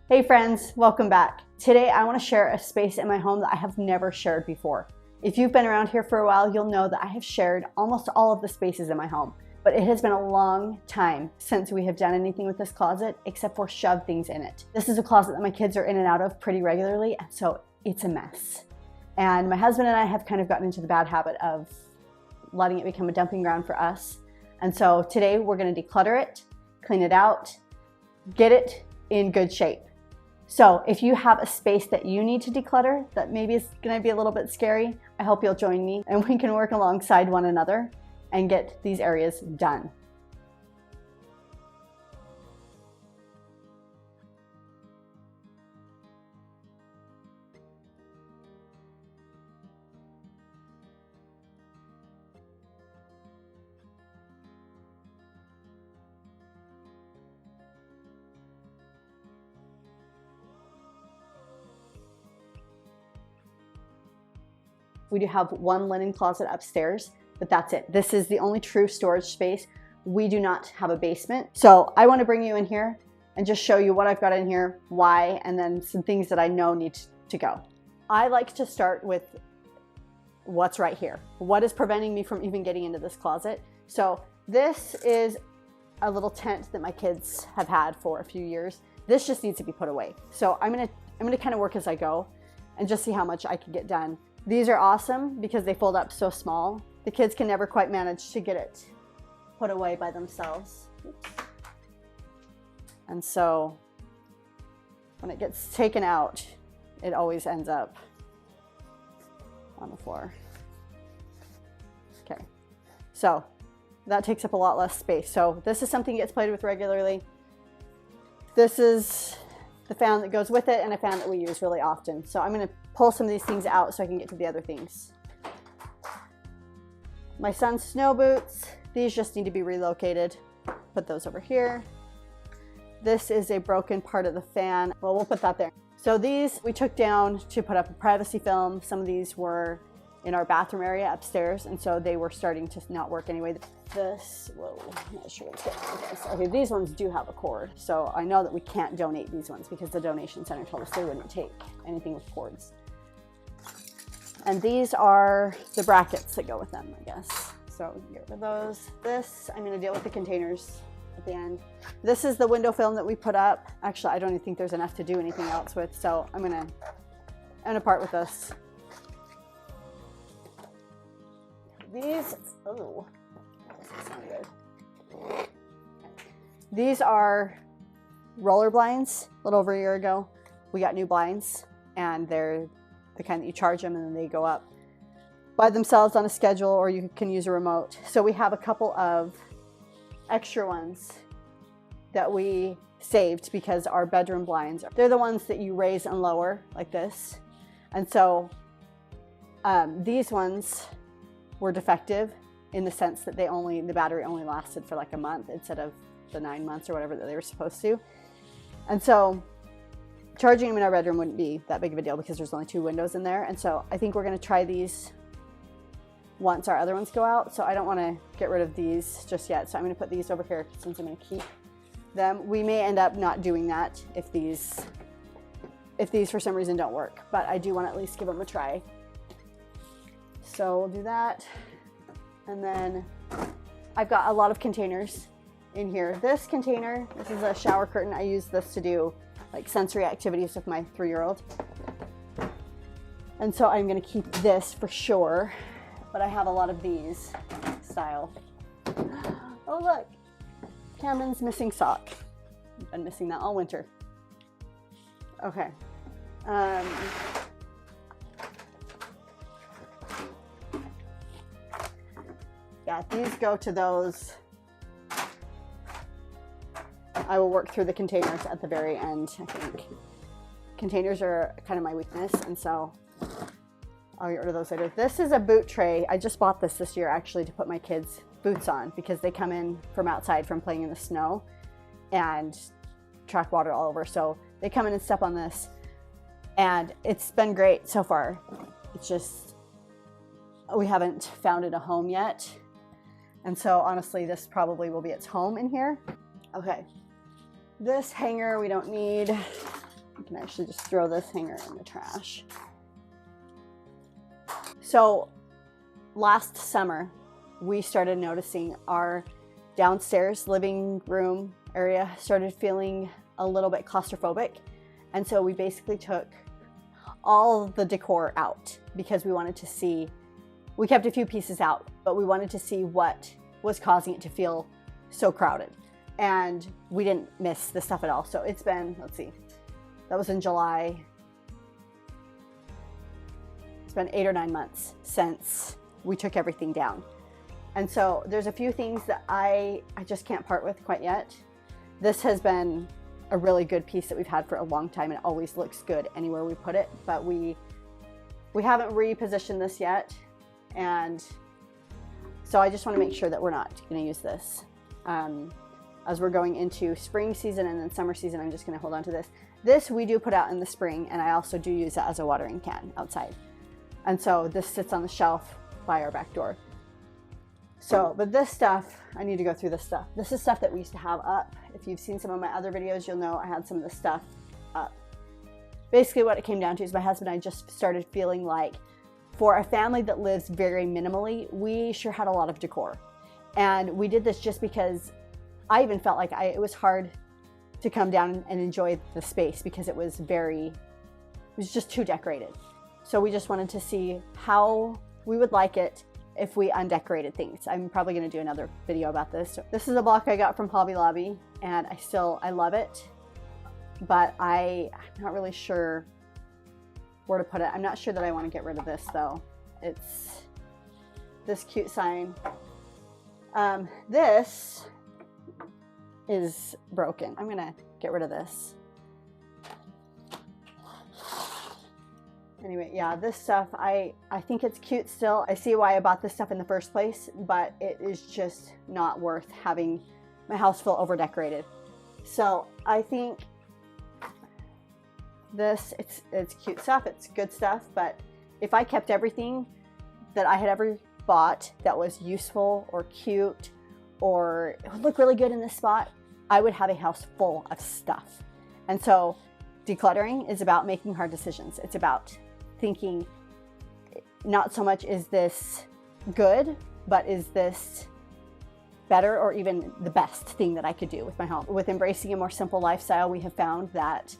Hey friends, welcome back. Today I want to share a space in my home that I have never shared before. If you've been around here for a while, you'll know that I have shared almost all of the spaces in my home, but it has been a long time since we have done anything with this closet except for shove things in it. This is a closet that my kids are in and out of pretty regularly, and so it's a mess. And my husband and I have kind of gotten into the bad habit of letting it become a dumping ground for us. And so today we're going to declutter it, clean it out, get it in good shape. So if you have a space that you need to declutter that maybe is going to be a little bit scary, I hope you'll join me and we can work alongside one another and get these areas done. We do have one linen closet upstairs, but that's it. This is the only true storage space. We do not have a basement. So I want to bring you in here and just show you what I've got in here, why, and then some things that I know need to go. I like to start with what's right here. What is preventing me from even getting into this closet? So this is a little tent that my kids have had for a few years. This just needs to be put away. So I'm gonna kind of work as I go and just see how much I can get done. These are awesome because they fold up so small. The kids can never quite manage to get it put away by themselves. Oops. And so when it gets taken out, it always ends up on the floor. Okay, so that takes up a lot less space. So this is something that gets played with regularly. This is the fan that goes with it and a fan that we use really often. So I'm gonna pull some of these things out so I can get to the other things. My son's snow boots, these just need to be relocated. Put those over here. This is a broken part of the fan. Well, we'll put that there. So these we took down to put up a privacy film. Some of these were in our bathroom area upstairs, and so they were starting to not work anyway. This, whoa, I'm not sure what's going on with this. Okay, these ones do have a cord, so I know that we can't donate these ones because the donation center told us they wouldn't take anything with cords. And these are the brackets that go with them, I guess. So we can get rid of those. This, I'm gonna deal with the containers at the end. This is the window film that we put up. Actually, I don't even think there's enough to do anything else with, so I'm gonna part with this. These, oh, this is not good. These are roller blinds. A little over a year ago, we got new blinds, and they're the kind that you charge them and then they go up by themselves on a schedule, or you can use a remote. So we have a couple of extra ones that we saved because our bedroom blinds, they're the ones that you raise and lower like this. And so these ones were defective in the sense that the battery only lasted for like a month instead of the 9 months or whatever that they were supposed to. And so charging them in our bedroom wouldn't be that big of a deal because there's only 2 windows in there. And so I think we're gonna try these once our other ones go out. So I don't wanna get rid of these just yet. So I'm gonna put these over here since I'm gonna keep them. We may end up not doing that if these for some reason don't work, but I do wanna at least give them a try. So we'll do that. And then I've got a lot of containers in here. This container, this is a shower curtain. I use this to do like sensory activities with my 3-year-old. And so I'm gonna keep this for sure, but I have a lot of these style. Oh look, Cameron's missing sock. I've been missing that all winter. Okay. Yeah, these go to those. I will work through the containers at the very end, I think. Containers are kind of my weakness, and so I'll get rid of those later. This is a boot tray. I just bought this year actually to put my kids' boots on because they come in from outside from playing in the snow and track water all over. So they come in and step on this, and it's been great so far. It's just, we haven't found it a home yet. And so honestly, this probably will be its home in here. Okay, this hanger we don't need. You can actually just throw this hanger in the trash. So last summer, we started noticing our downstairs living room area started feeling a little bit claustrophobic. And so we basically took all the decor out because we wanted to see, we kept a few pieces out, but we wanted to see what was causing it to feel so crowded. And we didn't miss the stuff at all. So it's been, let's see, that was in July. It's been 8 or 9 months since we took everything down. And so there's a few things that I just can't part with quite yet. This has been a really good piece that we've had for a long time. It always looks good anywhere we put it, but we haven't repositioned this yet. And so I just want to make sure that we're not going to use this. As we're going into spring season and then summer season, I'm just going to hold on to this. This we do put out in the spring, and I also do use it as a watering can outside. And so this sits on the shelf by our back door. So, but this stuff, I need to go through this stuff. This is stuff that we used to have up. If you've seen some of my other videos, you'll know I had some of this stuff up. Basically what it came down to is my husband and I just started feeling like for a family that lives very minimally, we sure had a lot of decor. And we did this just because I even felt like it was hard to come down and enjoy the space because it was just too decorated. So we just wanted to see how we would like it if we undecorated things. I'm probably going to do another video about this. So this is a block I got from Hobby Lobby, and I love it, but I'm not really sure where to put it. I'm not sure that I want to get rid of this though. It's this cute sign. This is broken. I'm gonna get rid of this. Anyway, yeah, this stuff, I think it's cute still. I see why I bought this stuff in the first place, but it is just not worth having my house full over decorated. So I think this, it's cute stuff, it's good stuff, but if I kept everything that I had ever bought that was useful or cute or it would look really good in this spot, I would have a house full of stuff. And so decluttering is about making hard decisions. It's about thinking not so much is this good, but is this better or even the best thing that I could do with my home. With embracing a more simple lifestyle, we have found that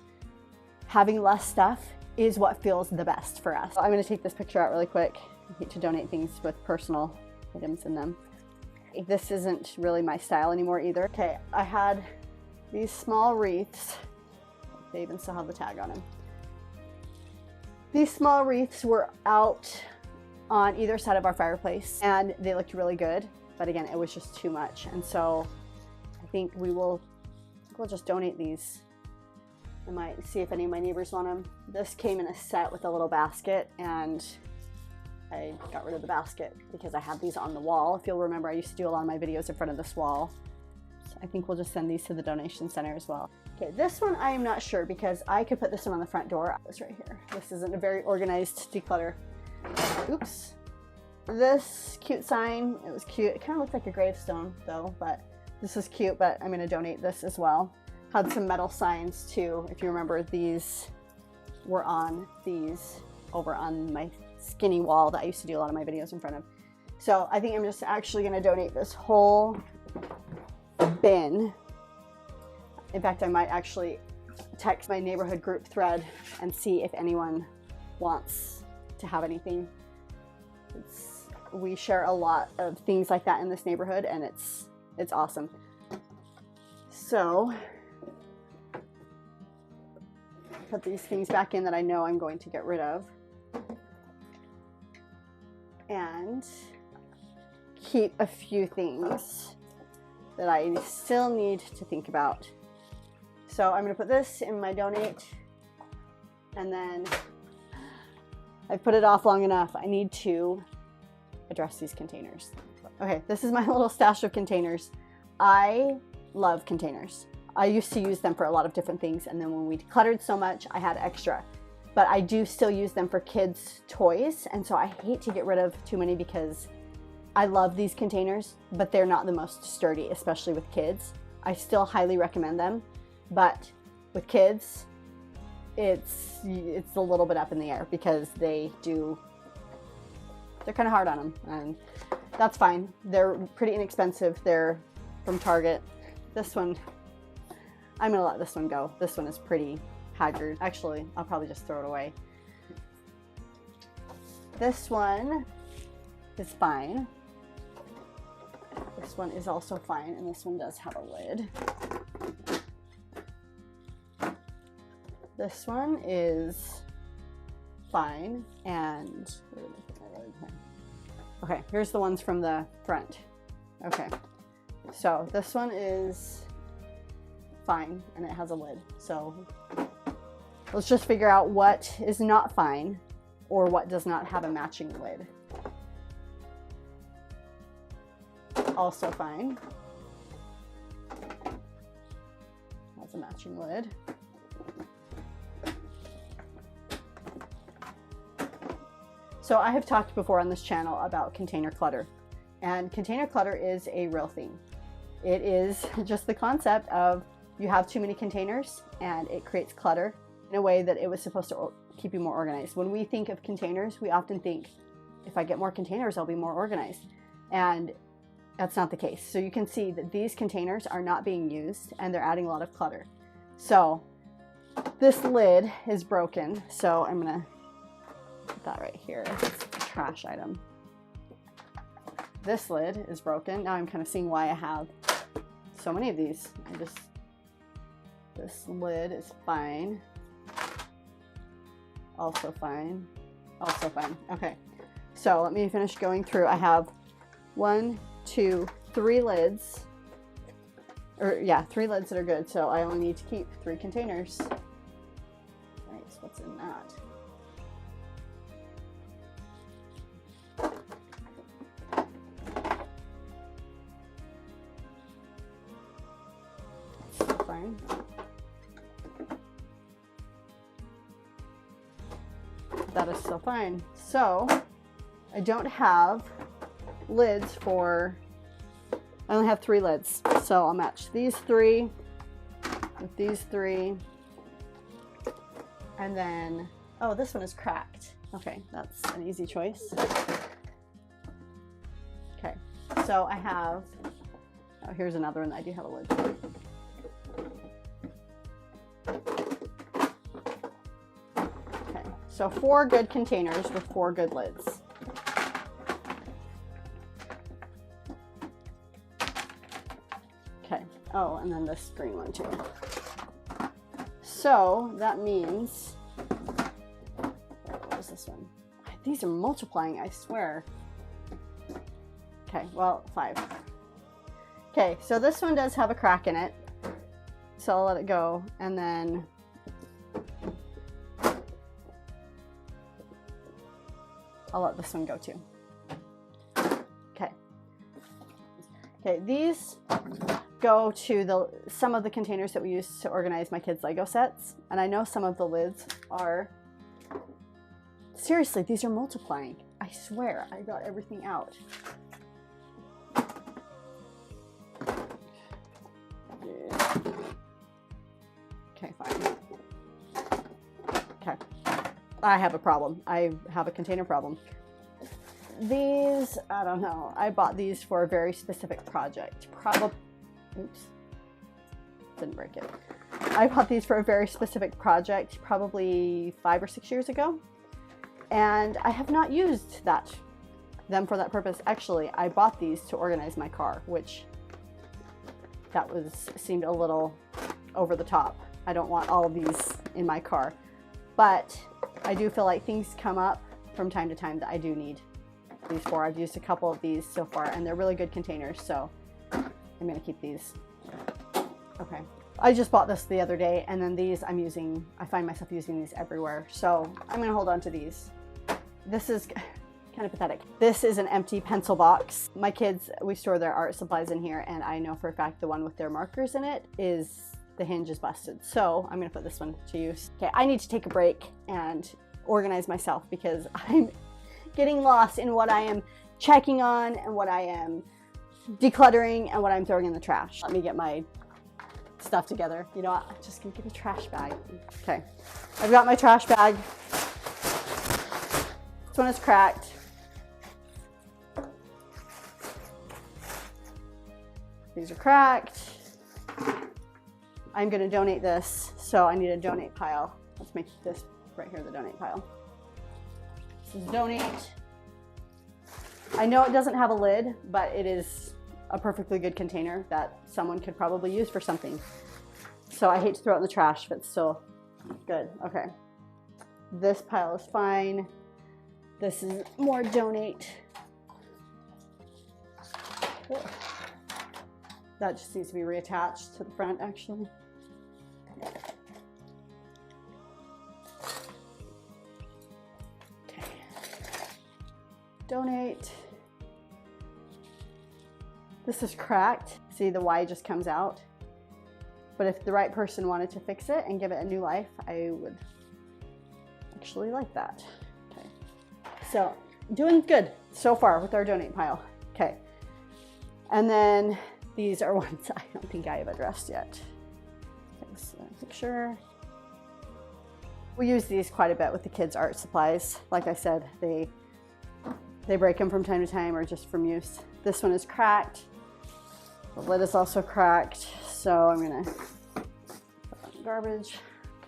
having less stuff is what feels the best for us. I'm going to take this picture out really quick. I hate to donate things with personal items in them. This isn't really my style anymore either. Okay, I had these small wreaths. They even still have the tag on them. These small wreaths were out on either side of our fireplace and they looked really good, but again, it was just too much. And so I think we'll just donate these. I might see if any of my neighbors want them. This came in a set with a little basket, and I got rid of the basket because I had these on the wall. If you'll remember, I used to do a lot of my videos in front of this wall. So I think we'll just send these to the donation center as well. Okay, this one I am not sure because I could put this one on the front door. This right here. This isn't a very organized declutter. Oops. This cute sign, it was cute. It kind of looked like a gravestone though, but this is cute, but I'm going to donate this as well. Had some metal signs too. If you remember, these were on these over on my skinny wall that I used to do a lot of my videos in front of. So I think I'm just actually going to donate this whole bin. In fact, I might actually text my neighborhood group thread and see if anyone wants to have anything. We share a lot of things like that in this neighborhood, and it's awesome. So put these things back in that I know I'm going to get rid of, and keep a few things that I still need to think about. So I'm going to put this in my donate, and then I've put it off long enough. I need to address these containers. Okay, this is my little stash of containers. I love containers. I used to use them for a lot of different things, and then when we decluttered so much, I had extra. But I do still use them for kids' toys, and so I hate to get rid of too many because I love these containers, but they're not the most sturdy, especially with kids. I still highly recommend them, but with kids, it's a little bit up in the air because they're kind of hard on them, and that's fine. They're pretty inexpensive. They're from Target. This one, I'm gonna let this one go. This one is pretty haggard. Actually, I'll probably just throw it away. This one is fine. This one is also fine, and this one does have a lid. This one is fine, and okay, here's the ones from the front. Okay, so this one is fine, and it has a lid. So let's just figure out what is not fine or what does not have a matching lid. Also fine. Has a matching lid. So I have talked before on this channel about container clutter, and container clutter is a real thing. It is just the concept of you have too many containers and it creates clutter in a way that it was supposed to keep you more organized. When we think of containers, we often think, if I get more containers, I'll be more organized. And that's not the case. So you can see that these containers are not being used and they're adding a lot of clutter. So this lid is broken. So I'm gonna put that right here. It's a trash item. This lid is broken. Now I'm kind of seeing why I have so many of these. This lid is fine. Also fine. Also fine. Okay. So let me finish going through. I have 1, 2, 3 lids. Or yeah, 3 lids that are good. So I only need to keep 3 containers. Nice. What's in that? Fine. That is still fine. So I don't have lids for, I only have 3 lids. So I'll match these 3 with these 3. And then, oh, this one is cracked. Okay, that's an easy choice. Okay, so I have, oh, here's another one that I do have a lid for. So 4 good containers with 4 good lids. Okay. Oh, and then this green one too. So that means, what is this one? These are multiplying, I swear. Okay, well, 5. Okay, so this one does have a crack in it. So I'll let it go, and then I'll let this one go too. Okay. Okay, these go to some of the containers that we use to organize my kids' Lego sets. And I know some of the lids are, seriously, these are multiplying. I swear, I got everything out. Okay, fine. Okay. I have a problem. I have a container problem. These, I don't know. I bought these for a very specific project. Oops. Didn't break it. I bought these for a very specific project probably 5 or 6 years ago. And I have not used them for that purpose. Actually, I bought these to organize my car, which seemed a little over the top. I don't want all of these in my car. But I do feel like things come up from time to time that I do need these for. I've used a couple of these so far, and they're really good containers, so I'm gonna keep these. Okay. I just bought this the other day, and then these I find myself using these everywhere, so I'm gonna hold on to these. This is kind of pathetic. This is an empty pencil box. My kids, we store their art supplies in here, and I know for a fact the one with their markers in it the hinge is busted. So I'm gonna put this one to use. Okay, I need to take a break and organize myself because I'm getting lost in what I am checking on and what I am decluttering and what I'm throwing in the trash. Let me get my stuff together. You know what? I'm just gonna get a trash bag. Okay, I've got my trash bag. This one is cracked. These are cracked. I'm gonna donate this, so I need a donate pile. Let's make this right here the donate pile. This is donate. I know it doesn't have a lid, but it is a perfectly good container that someone could probably use for something. So I hate to throw it in the trash, but it's still good. Okay. This pile is fine. This is more donate. That just needs to be reattached to the front, actually. Okay. Donate. This is cracked. See, the Y just comes out. But if the right person wanted to fix it and give it a new life, I would actually like that. Okay. So, doing good so far with our donate pile. Okay. And then these are ones I don't think I have addressed yet. This picture. We use these quite a bit with the kids' art supplies. Like I said, they break them from time to time or just from use. This one is cracked. The lid is also cracked, so I'm gonna put that in garbage.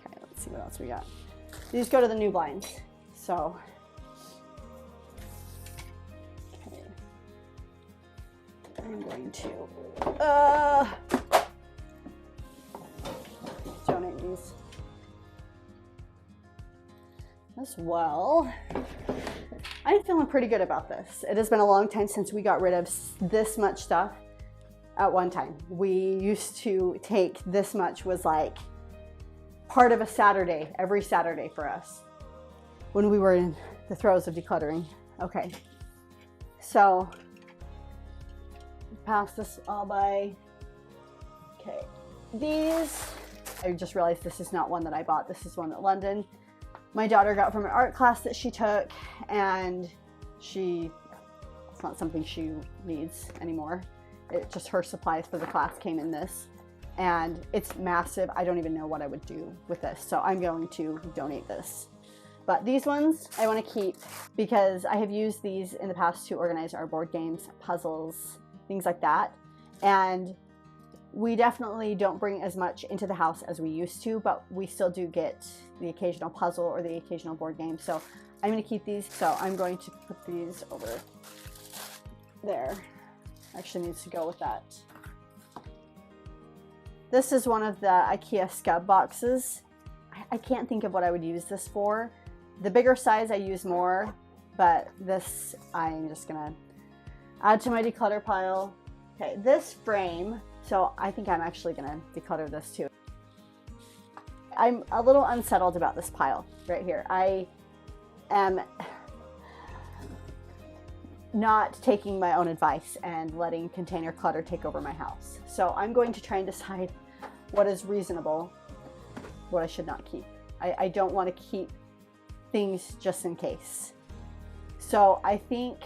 Okay, let's see what else we got. These go to the new blinds. So, okay, I'm going to donate these as well. I'm feeling pretty good about this. It has been a long time since we got rid of this much stuff at one time. We used to take this much, was like part of a Saturday, every Saturday for us when we were in the throes of decluttering. Okay, so pass this all by. Okay, these, I just realized this is not one that I bought. This is one that London, my daughter, got from an art class that she took, and it's not something she needs anymore. It just, her supplies for the class came in this, and it's massive. I don't even know what I would do with this, so I'm going to donate this. But these ones I want to keep because I have used these in the past to organize our board games, puzzles, things like that. And we definitely don't bring as much into the house as we used to, but we still do get the occasional puzzle or the occasional board game. So I'm going to keep these. So I'm going to put these over there. Actually needs to go with that. This is one of the IKEA scub boxes. I can't think of what I would use this for. The bigger size I use more, but this I'm just gonna add to my declutter pile. Okay, this frame, so I think I'm actually gonna declutter this too. I'm a little unsettled about this pile right here. I am not taking my own advice and letting container clutter take over my house. So I'm going to try and decide what is reasonable, what I should not keep. I don't want to keep things just in case. So I think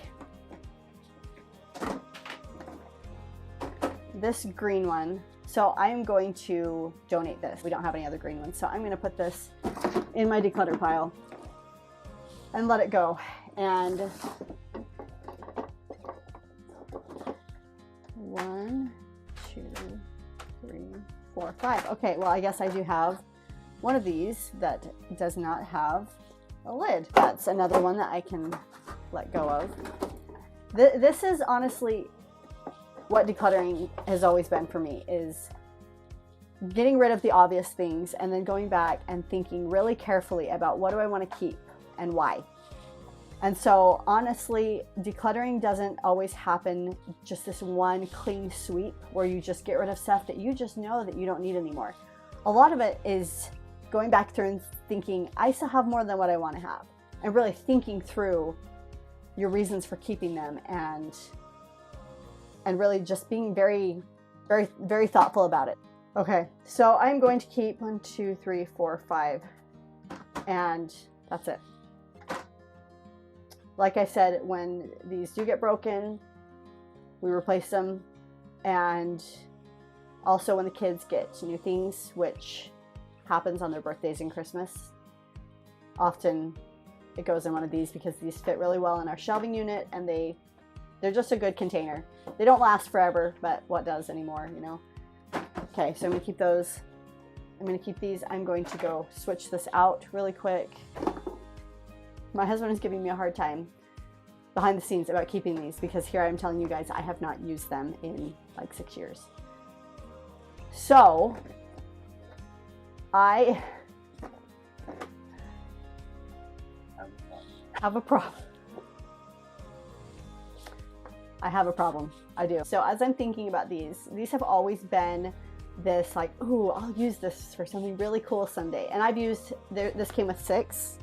this green one, so I'm going to donate this. We don't have any other green ones, so I'm going to put this in my declutter pile and let it go. And 1, 2, 3, 4, 5. Okay, well, I guess I do have one of these that does not have a lid. That's another one that I can let go of. This is honestly what decluttering has always been for me, is getting rid of the obvious things and then going back and thinking really carefully about what do I want to keep and why. And so honestly, decluttering doesn't always happen just this one clean sweep where you just get rid of stuff that you just know that you don't need anymore. A lot of it is going back through and thinking, I still have more than what I want to have, and really thinking through your reasons for keeping them, and really just being very, very, very thoughtful about it. Okay, so I'm going to keep 1, 2, 3, 4, 5, and that's it. Like I said, when these do get broken, we replace them, and Also, when the kids get new things, which happens on their birthdays and Christmas, often it goes in one of these because these fit really well in our shelving unit, and they're just a good container. They don't last forever, but what does anymore, you know? Okay, so I'm gonna keep those. I'm gonna keep these. I'm going to go switch this out really quick. My husband is giving me a hard time behind the scenes about keeping these because here I'm telling you guys I have not used them in like 6 years. So I have a problem. I have a problem. I do. So as I'm thinking about these have always been this like, ooh, I'll use this for something really cool someday. And I've used, this came with 6.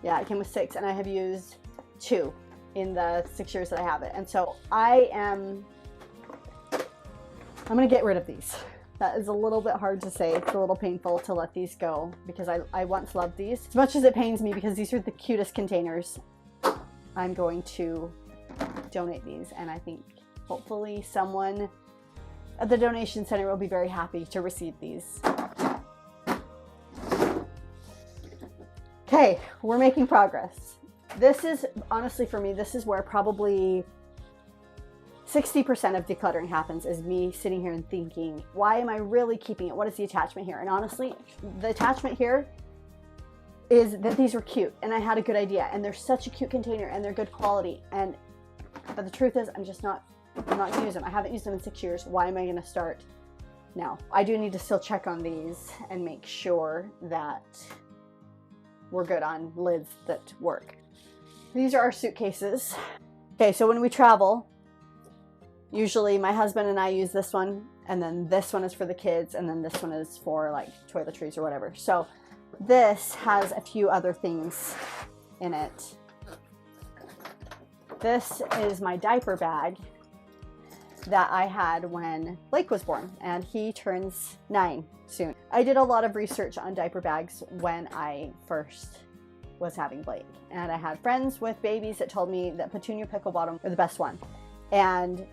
Yeah, it came with 6, and I have used 2 in the 6 years that I have it. And so I'm gonna get rid of these. That is a little bit hard to say. It's a little painful to let these go because I once loved these. As much as it pains me because these are the cutest containers, I'm going to donate these, and I think hopefully someone at the donation center will be very happy to receive these. Okay, we're making progress. This is, honestly for me, this is where probably 60% of decluttering happens, is me sitting here and thinking, why am I really keeping it? What is the attachment here? And honestly, the attachment here is that these were cute and I had a good idea, and they're such a cute container and they're good quality. But the truth is, I'm not gonna use them. I haven't used them in 6 years. Why am I gonna start now? I do need to still check on these and make sure that we're good on lids that work. These are our suitcases. Okay, so when we travel, usually my husband and I use this one, and then this one is for the kids, and then this one is for like toiletries or whatever. So this has a few other things in it. This is my diaper bag that I had when Blake was born, and he turns 9 soon. I did a lot of research on diaper bags when I first was having Blake, and I had friends with babies that told me that Petunia Pickle Bottom were the best one. And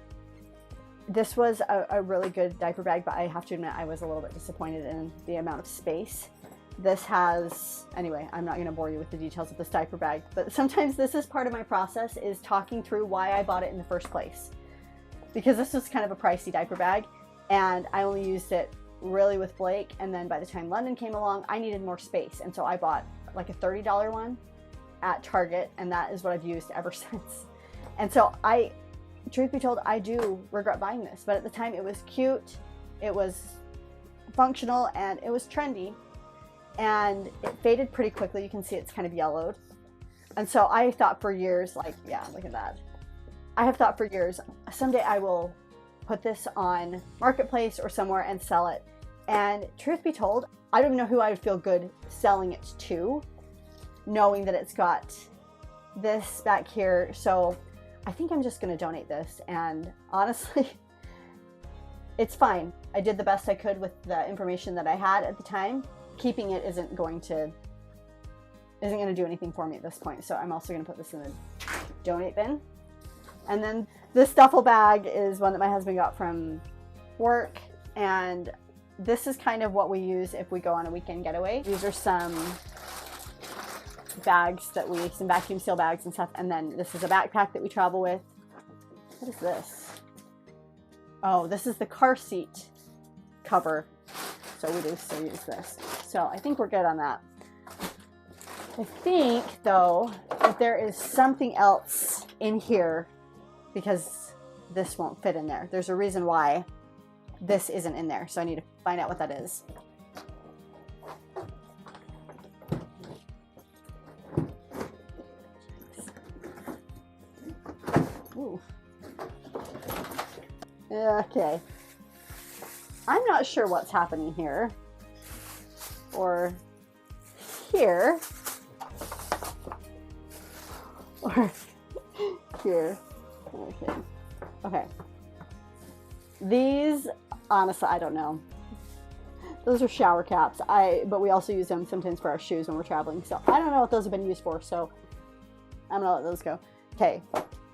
this was a really good diaper bag, but I have to admit I was a little bit disappointed in the amount of space. This has, anyway, I'm not going to bore you with the details of this diaper bag, but sometimes this is part of my process, is talking through why I bought it in the first place. Because this was kind of a pricey diaper bag, and I only used it really with Blake, and then by the time London came along, I needed more space, and so I bought like a $30 one at Target, and that is what I've used ever since. And so truth be told, I do regret buying this, but at the time it was cute, it was functional, and it was trendy, and it faded pretty quickly. You can see it's kind of yellowed. And so I thought for years, like, yeah, look at that. I have thought for years, someday I will put this on Marketplace or somewhere and sell it. And truth be told, I don't even know who I would feel good selling it to, knowing that it's got this back here. So I think I'm just going to donate this, and honestly, it's fine. I did the best I could with the information that I had at the time. Keeping it isn't going to do anything for me at this point, so I'm also going to put this in the donate bin. And then this duffel bag is one that my husband got from work, and this is kind of what we use if we go on a weekend getaway. These are some bags that some vacuum seal bags and stuff, and then this is a backpack that we travel with. What is this? Oh, this is the car seat cover, so we do still use this. So I think we're good on that. I think though that there is something else in here, because this won't fit in there. There's a reason why this isn't in there, so I need to find out what that is. Ooh. Okay. I'm not sure what's happening here or here or here. Okay. Okay. These, honestly, I don't know. Those are shower caps. But we also use them sometimes for our shoes when we're traveling. So I don't know what those have been used for, so I'm gonna let those go. Okay.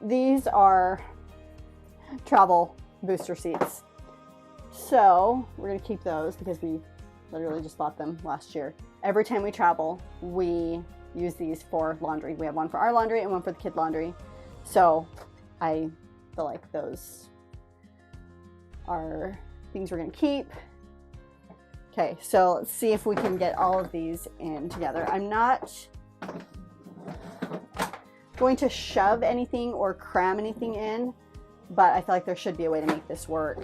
These are travel booster seats. So we're gonna keep those because we literally just bought them last year. Every time we travel, we use these for laundry. We have one for our laundry and one for the kid laundry. So I feel like those are things we're gonna keep. Okay, so let's see if we can get all of these in together. I'm not going to shove anything or cram anything in, but I feel like there should be a way to make this work.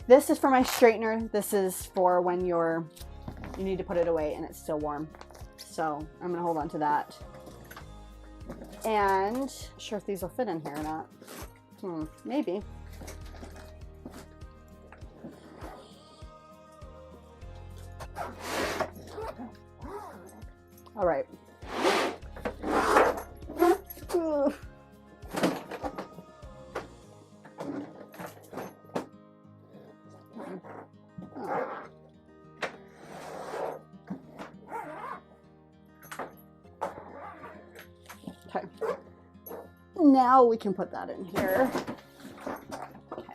This is for my straightener. This is for when you need to put it away and it's still warm. So I'm gonna hold on to that. And I'm not sure if these will fit in here or not. Maybe. All right. Okay. Now we can put that in here. Okay.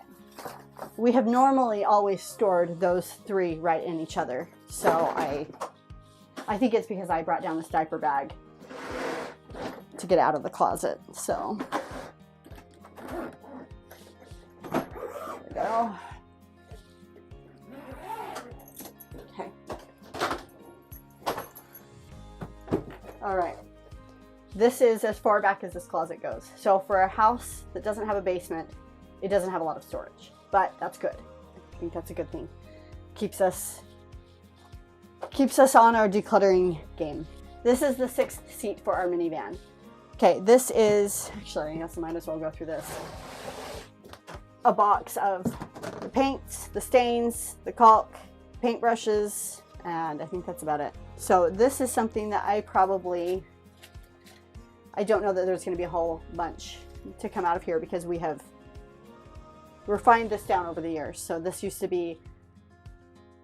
We have normally always stored those three right in each other. So I think it's because I brought down this diaper bag to get out of the closet. So there we go. Okay. All right. This is as far back as this closet goes. So for a house that doesn't have a basement, it doesn't have a lot of storage, but that's good. I think that's a good thing. Keeps us on our decluttering game. This is the 6th seat for our minivan. Okay, this is, actually, I guess I might as well go through this. A box of the paints, the stains, the caulk, paintbrushes, and I think that's about it. So this is something that I don't know that there's going to be a whole bunch to come out of here because we have refined this down over the years. So this used to be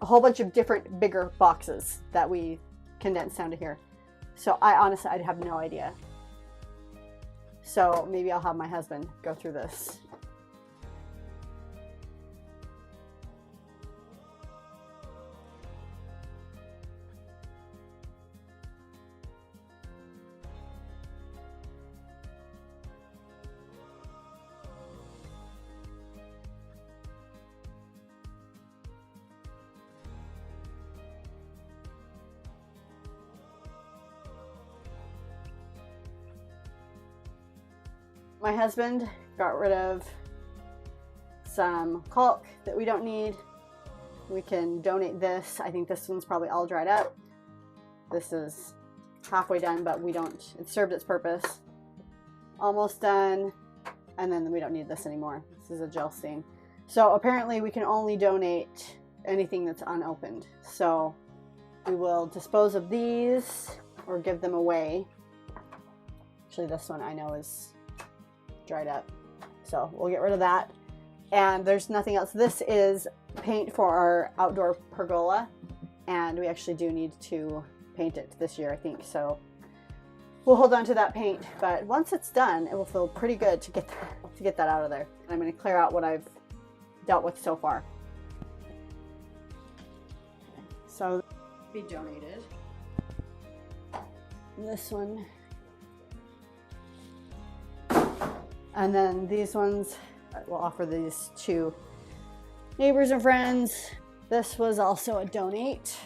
a whole bunch of different bigger boxes that we condensed down to here. So I have no idea. So maybe I'll have my husband go through this. My husband got rid of some caulk that we don't need. We can donate this. I think this one's probably all dried up. This is halfway done, but it served its purpose. Almost done. And then we don't need this anymore. This is a gel stain. So apparently we can only donate anything that's unopened. So we will dispose of these or give them away. Actually, this one I know is dried up, so we'll get rid of that. And there's nothing else. This is paint for our outdoor pergola, and we actually do need to paint it this year, I think. So we'll hold on to that paint, but once it's done, it will feel pretty good to get that out of there. I'm going to clear out what I've dealt with so far. So be donated. This one. And then these ones, we'll offer these to neighbors and friends. This was also a donate.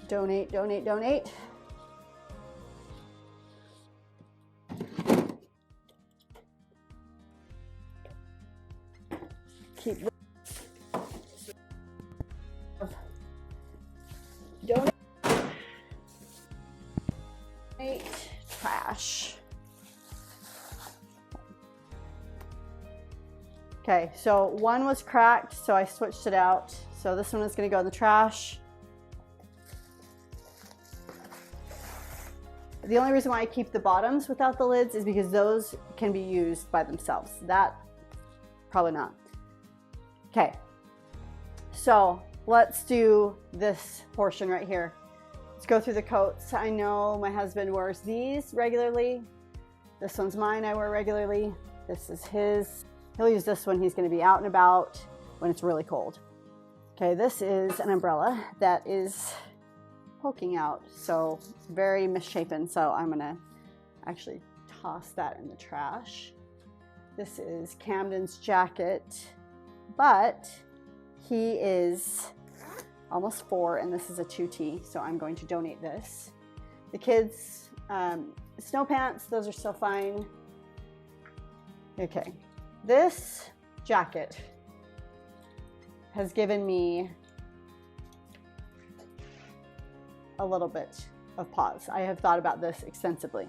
Donate, donate, donate. Keep donate. Trash. Okay, so one was cracked, so I switched it out. So this one is going to go in the trash. The only reason why I keep the bottoms without the lids is because those can be used by themselves. That, probably not. Okay, so let's do this portion right here. Let's go through the coats. I know my husband wears these regularly. This one's mine, I wear regularly. This is his. He'll use this when he's going to be out and about when it's really cold. Okay, this is an umbrella that is poking out, so very misshapen. So I'm going to actually toss that in the trash. This is Camden's jacket, but he is almost 4 and this is a 2T, so I'm going to donate this. The kids' snow pants, those are still fine. Okay, this jacket has given me a little bit of pause. I have thought about this extensively.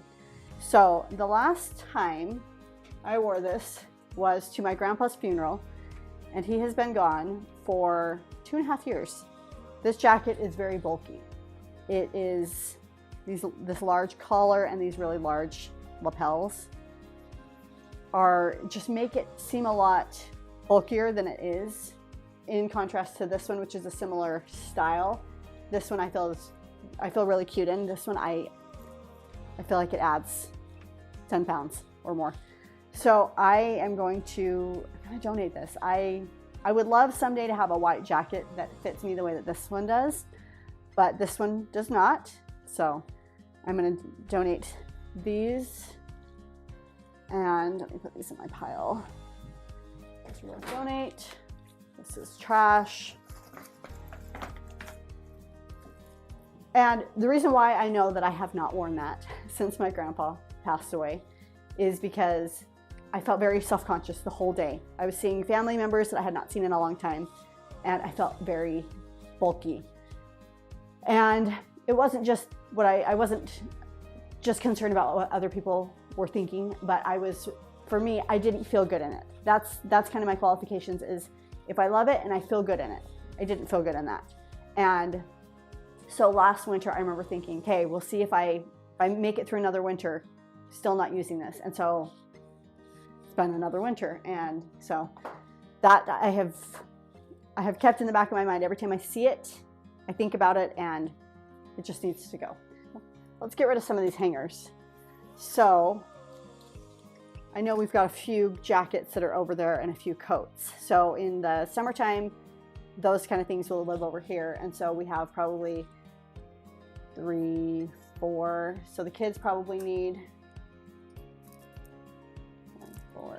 So the last time I wore this was to my grandpa's funeral, and he has been gone for 2.5 years. This jacket is very bulky. It is this large collar and these really large lapels just make it seem a lot bulkier than it is, in contrast to this one, which is a similar style. This one I feel really cute in. This one I feel like it adds 10 pounds or more. So I am going to donate this. I would love someday to have a white jacket that fits me the way that this one does, but this one does not. So I'm going to donate these, and let me put these in my pile. This will donate. This is trash. And the reason why I know that I have not worn that since my grandpa passed away is because I felt very self-conscious the whole day. I was seeing family members that I had not seen in a long time, and I felt very bulky. And it wasn't just what I wasn't just concerned about what other people were thinking, but for me, I didn't feel good in it. That's kind of my qualifications, is if I love it and I feel good in it. I didn't feel good in that. And so last winter, I remember thinking, okay, we'll see if I make it through another winter, still not using this. And so it's been another winter. And so that I have kept in the back of my mind. Every time I see it, I think about it, and it just needs to go. Let's get rid of some of these hangers. So I know we've got a few jackets that are over there and a few coats. So in the summertime, those kind of things will live over here. And so we have probably 3, 4. So the kids probably need 1, 4,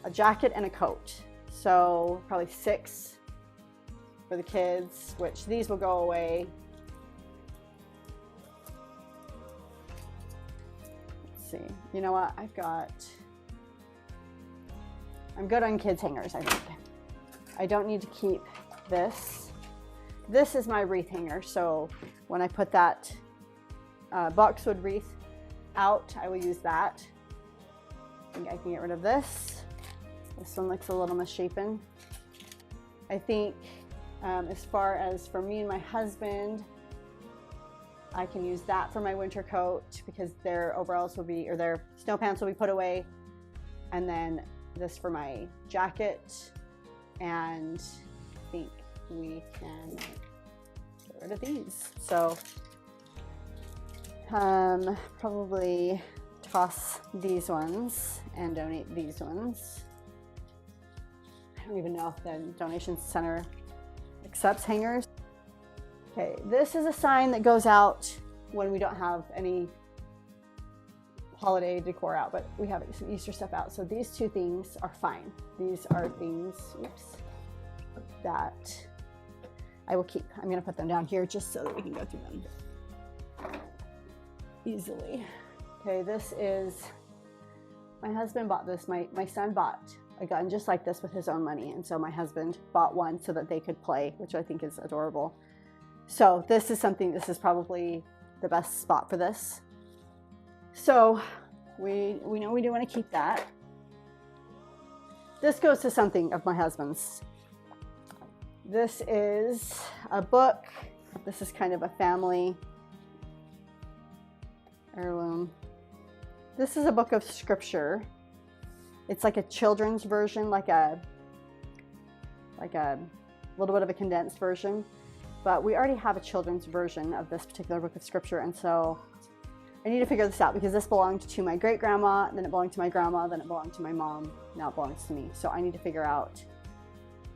a jacket and a coat. So probably 6 for the kids, which these will go away. Let's see. You know what? I'm good on kids hangers, I think. I don't need to keep this. This is my wreath hanger, so when I put that boxwood wreath out, I will use that. I think I can get rid of this. This one looks a little misshapen. I think as far as for me and my husband, I can use that for my winter coat because their overalls will be, or their snow pants will be put away. And then this for my jacket. And I think we can get rid of these. So probably toss these ones and donate these ones. I don't even know if the donation center accepts hangers. Okay, this is a sign that goes out when we don't have any holiday decor out, but we have some Easter stuff out. So these 2 things are fine. These are things, oops, that I will keep. I'm gonna put them down here just so that we can go through them easily. Okay, this is, my husband bought this. My son bought a gun just like this with his own money. And so my husband bought one so that they could play, which I think is adorable. So this is probably the best spot for this. So we know we do want to keep that. This goes to something of my husband's. This is a book. This is kind of a family heirloom. This is a book of scripture. It's like a children's version, like a like a little bit of a condensed version, but we already have a children's version of this particular book of scripture, and so I need to figure this out because this belonged to my great-grandma, then it belonged to my grandma, then it belonged to my mom, now it belongs to me. So I need to figure out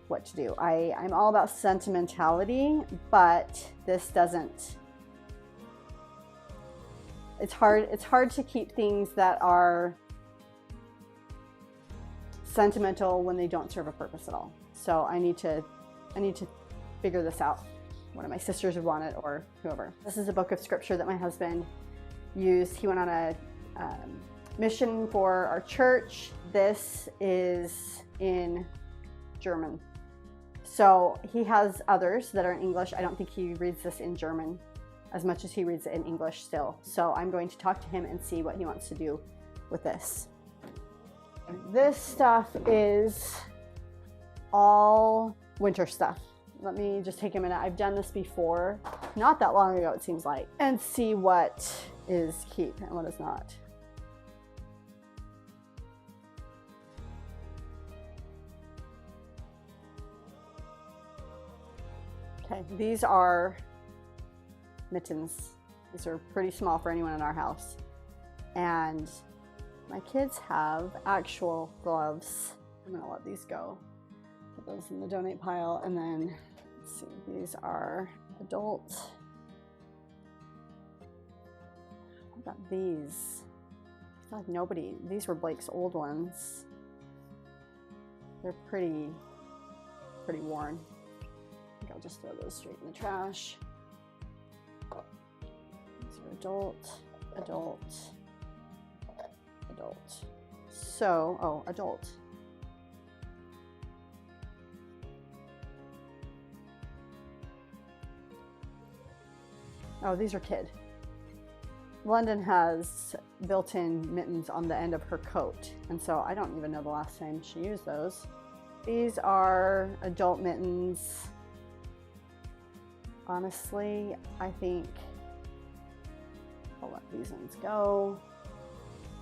what to do. I'm all about sentimentality, but this doesn't. It's hard to keep things that are sentimental when they don't serve a purpose at all. So I need to figure this out. One of my sisters would want it, or whoever. This is a book of scripture that my husband used. He went on a mission for our church. This is in German. So he has others that are in English. I don't think he reads this in German as much as he reads it in English still. So I'm going to talk to him and see what he wants to do with this. This stuff is all winter stuff. Let me just take a minute. I've done this before, not that long ago it seems like, and see what is keep and what is not. Okay, these are mittens. These are pretty small for anyone in our house. And my kids have actual gloves. I'm gonna let these go. Put those in the donate pile, and then let's see, these are adult. What about these? I feel like nobody, these were Blake's old ones. They're pretty worn. I think I'll just throw those straight in the trash. These are adult, adult, adult. So, oh, adult. Oh, these are kid. London has built-in mittens on the end of her coat, and so I don't even know the last time she used those. These are adult mittens. Honestly, I think I'll let these ones go.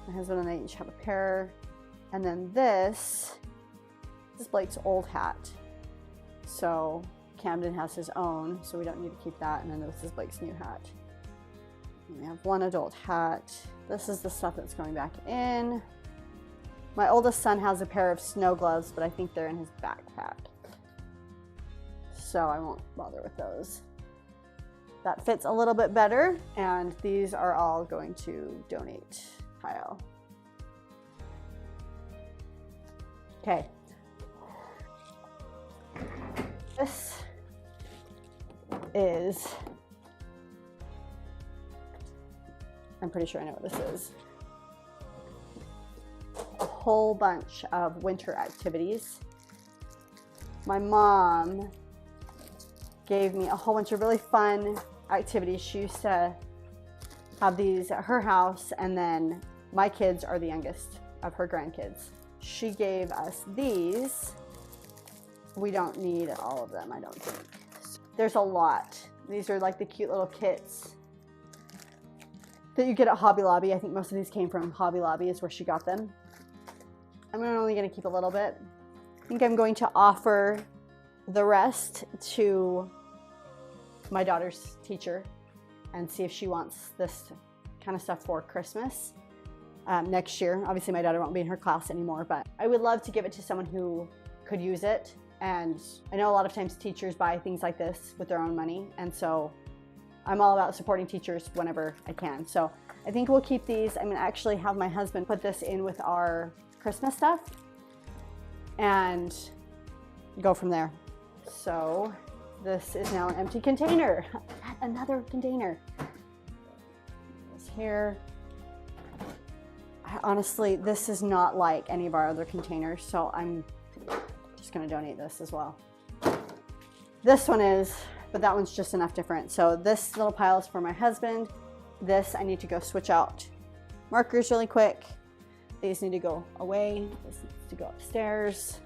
My husband and I each have a pair. And then this is Blake's old hat. So Camden has his own, so we don't need to keep that. And then this is Blake's new hat. And we have one adult hat. This is the stuff that's going back in. My oldest son has a pair of snow gloves, but I think they're in his backpack. So I won't bother with those. That fits a little bit better, and these are all going to donate pile. Okay. This is, I'm pretty sure I know what this is. A whole bunch of winter activities. My mom gave me a whole bunch of really fun activities. She used to have these at her house, and then my kids are the youngest of her grandkids. She gave us these. We don't need all of them, I don't think. There's a lot. These are like the cute little kits that you get at Hobby Lobby. I think most of these came from Hobby Lobby is where she got them. I'm only gonna keep a little bit. I think I'm going to offer the rest to my daughter's teacher and see if she wants this kind of stuff for Christmas next year. Obviously my daughter won't be in her class anymore, but I would love to give it to someone who could use it. And I know a lot of times teachers buy things like this with their own money, and so I'm all about supporting teachers whenever I can. So I think we'll keep these. I'm gonna actually have my husband put this in with our Christmas stuff and go from there. So this is now an empty container. Another container. This here. Honestly, this is not like any of our other containers, so I'm just gonna donate this as well. This one is, but that one's just enough different. So this little pile is for my husband. This, I need to go switch out markers really quick. These need to go away. This needs to go upstairs.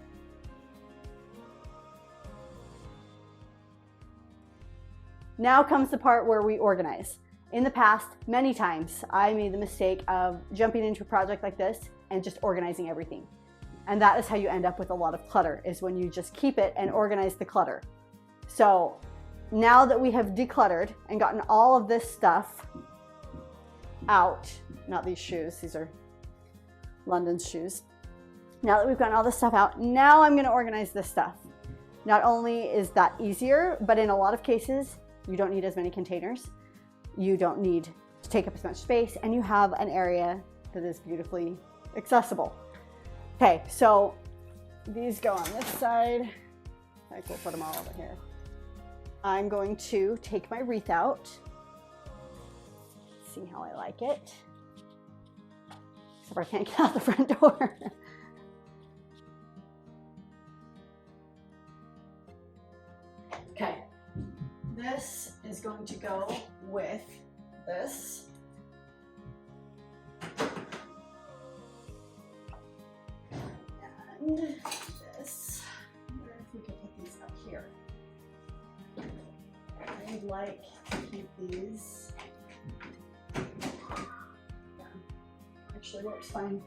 Now comes the part where we organize. In the past, many times, I made the mistake of jumping into a project like this and just organizing everything. And that is how you end up with a lot of clutter, is when you just keep it and organize the clutter. So now that we have decluttered and gotten all of this stuff out, not these shoes, these are London's shoes. Now that we've gotten all this stuff out, now I'm going to organize this stuff. Not only is that easier, but in a lot of cases, you don't need as many containers. You don't need to take up as much space, and you have an area that is beautifully accessible. Okay, so these go on this side. I will put them all over here. I'm going to take my wreath out. See how I like it. Except I can't get out the front door. Okay, this is going to go with this. And this. I wonder if we could put these up here. I'd like to keep these. Yeah, actually works fine.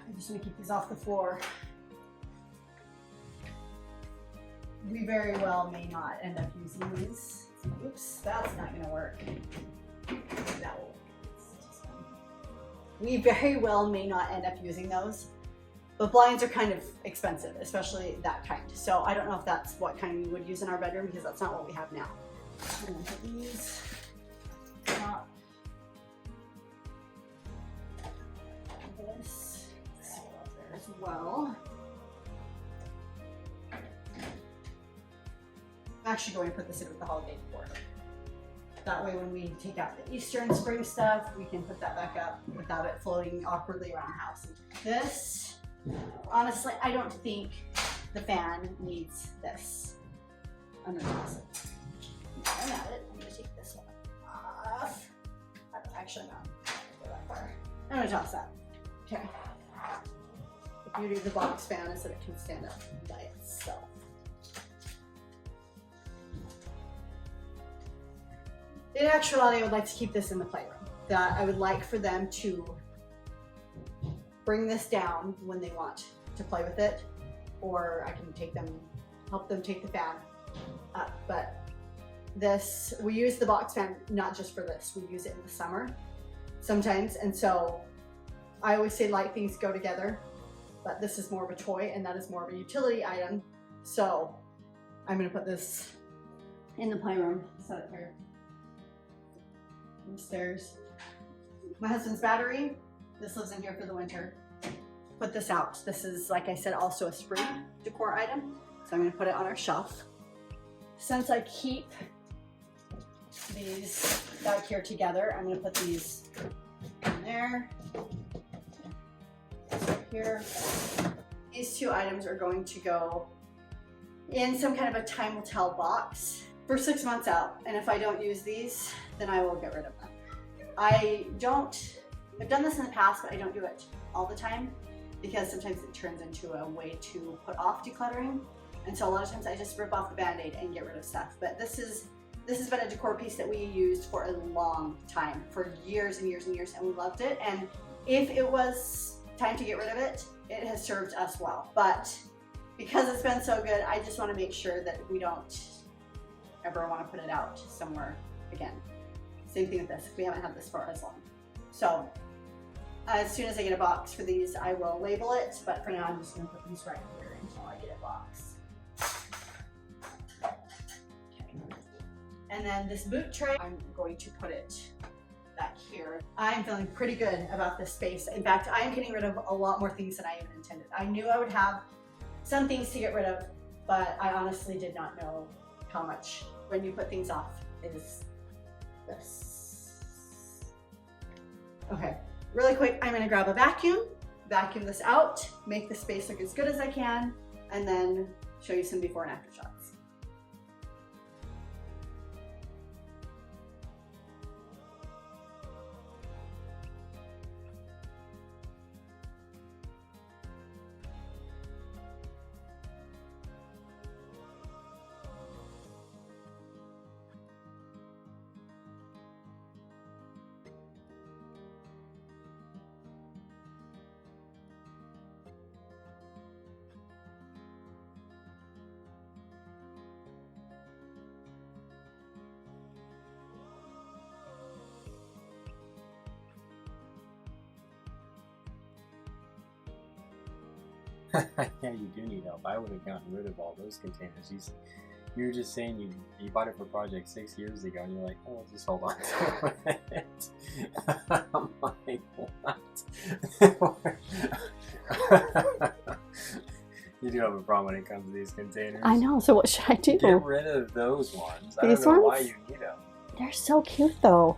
I'm just gonna keep these off the floor. We very well may not end up using these. Oops, that's not gonna work. That will. We very well may not end up using those. But blinds are kind of expensive, especially that kind. So I don't know if that's what kind we would use in our bedroom, because that's not what we have now. I'm gonna put these up. This up there as well. I'm actually going to put this in with the holiday decor. That way when we take out the Easter and spring stuff, we can put that back up without it floating awkwardly around the house. This, honestly, I don't think the fan needs this. I'm gonna toss it. I'm at it. I'm gonna take this one off. Actually, not. Go that far. I'm gonna toss that. Okay. The beauty of the box fan is that it can stand up by itself. In actuality, I would like to keep this in the playroom. That I would like for them to bring this down when they want to play with it, or I can help them take the fan up. But this, we use the box fan not just for this, we use it in the summer sometimes. And so I always say light things go together, but this is more of a toy and that is more of a utility item. So I'm gonna put this in the playroom, set it here. Upstairs. My husband's battery, this lives in here for the winter. Put this out. This is, like I said, also a spring decor item. So I'm going to put it on our shelf. Since I keep these back here together, I'm going to put these in there. Here. These two items are going to go in some kind of a time will tell box for 6 months out. And if I don't use these, then I will get rid of them. I've done this in the past, but I don't do it all the time because sometimes it turns into a way to put off decluttering. And so a lot of times I just rip off the Band-Aid and get rid of stuff. But this has been a decor piece that we used for a long time, for years and years and years, and we loved it. And if it was time to get rid of it, it has served us well. But because it's been so good, I just want to make sure that we don't ever want to put it out somewhere again. Same thing with this, we haven't had this for as long. So as soon as I get a box for these, I will label it, but for now I'm just going to put these right here until I get a box. Okay. And then this boot tray, I'm going to put it back here. I'm feeling pretty good about this space. In fact, I am getting rid of a lot more things than I even intended. I knew I would have some things to get rid of, but I honestly did not know how much. When you put things off, is this. Okay, really quick, I'm gonna grab a vacuum this out, make the space look as good as I can, and then show you some before and after shots. Yeah, you do need help. I would have gotten rid of all those containers. You were just saying you bought it for a project 6 years ago, and you're like, oh, just hold on to it. I'm like, what? You do have a problem when it comes to these containers. I know, so what should I do? Get rid of those ones. I These don't know ones? why you need them. They're so cute though.